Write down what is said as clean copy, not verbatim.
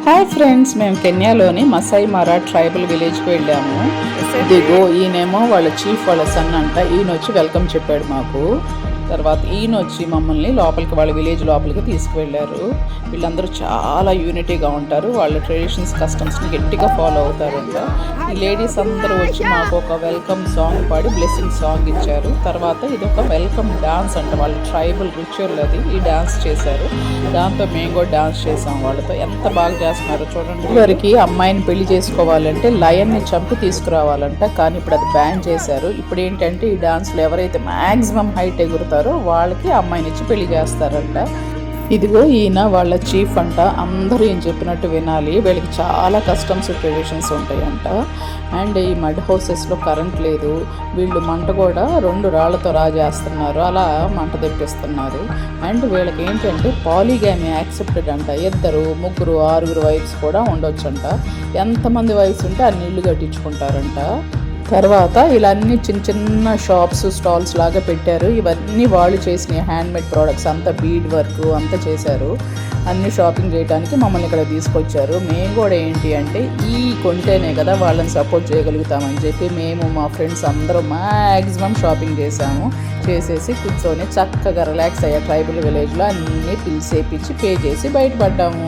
Hi friends, మేము కెన్యాలోని Maasai మారా tribal విలేజ్కి వెళ్ళాము. ఇదిగో ఈయనేమో వాళ్ళ చీఫ్ వాళ్ళ సన్ అంట. ఈయన వచ్చి వెల్కమ్ చెప్పాడు మాకు. తర్వాత ఈయన వచ్చి మమ్మల్ని లోపలికి వాళ్ళ విలేజ్ లోపలికి తీసుకువెళ్ళారు. వీళ్ళందరూ చాలా యూనిటీగా ఉంటారు. వాళ్ళ ట్రెడిషన్స్ కస్టమ్స్ని గట్టిగా ఫాలో అవుతారంట. ఈ లేడీస్ అందరూ వచ్చి మాకు ఒక వెల్కమ్ సాంగ్ పాడి బ్లెస్సింగ్ సాంగ్ ఇచ్చారు. తర్వాత ఇది ఒక వెల్కమ్ డాన్స్ అంట. వాళ్ళ ట్రైబల్ రిచువల్ అది. ఈ డాన్స్ చేశారు. దాంతో మేము కూడా డాన్స్ చేసాం వాళ్ళతో. ఎంత బాగా చేస్తున్నారో చూడండి. ఇవరికి అమ్మాయిని పెళ్లి చేసుకోవాలంటే లయన్ని చంపి తీసుకురావాలంట. కానీ ఇప్పుడు అది బ్యాన్ చేశారు. ఇప్పుడు ఏంటంటే ఈ డాన్స్లో ఎవరైతే మ్యాక్సిమం హైట్ ఎగురుతారో వాళ్ళకి అమ్మాయిని ఇచ్చి పెళ్లి చేస్తారంట. ఇదిగో ఈయన వాళ్ళ చీఫ్ అంట. అందరూ ఏం చెప్పినట్టు వినాలి. వీళ్ళకి చాలా కస్టమ్స్ ట్రెడిషన్స్ ఉంటాయంట. అండ్ ఈ మడ్ హౌసెస్లో కరెంట్ లేదు. వీళ్ళు మంట కూడా 2 రాళ్లతో రాజేస్తున్నారు. అలా మంట తెప్పిస్తున్నారు. అండ్ వీళ్ళకి ఏంటంటే పాలీగామీ యాక్సెప్టెడ్ అంట. 2, 3, 6 వైఫ్స్ కూడా ఉండొచ్చంట. ఎంతమంది వైఫ్స్ ఉంటే అన్ని ఇల్లు కట్టించుకుంటారంట. తర్వాత ఇలా అన్ని చిన్న చిన్న షాప్స్ స్టాల్స్ లాగా పెట్టారు. ఇవన్నీ వాళ్ళు చేసిన హ్యాండ్మేడ్ ప్రోడక్ట్స్ అంతా బీడ్ వర్క్ అంతా చేశారు. అన్ని షాపింగ్ చేయడానికి మమ్మల్ని ఇక్కడ తీసుకొచ్చారు. మేము కూడా ఏంటి అంటే ఈ కొంటేనే కదా వాళ్ళని సపోర్ట్ చేయగలుగుతామని చెప్పి మేము మా ఫ్రెండ్స్ అందరూ మ్యాక్సిమం షాపింగ్ చేసాము. చేసేసి కూర్చొని చక్కగా రిలాక్స్ అయ్యా. ట్రైబల్ విలేజ్లో అన్నీ పిలిచేపించి పే చేసి బయటపడ్డాము.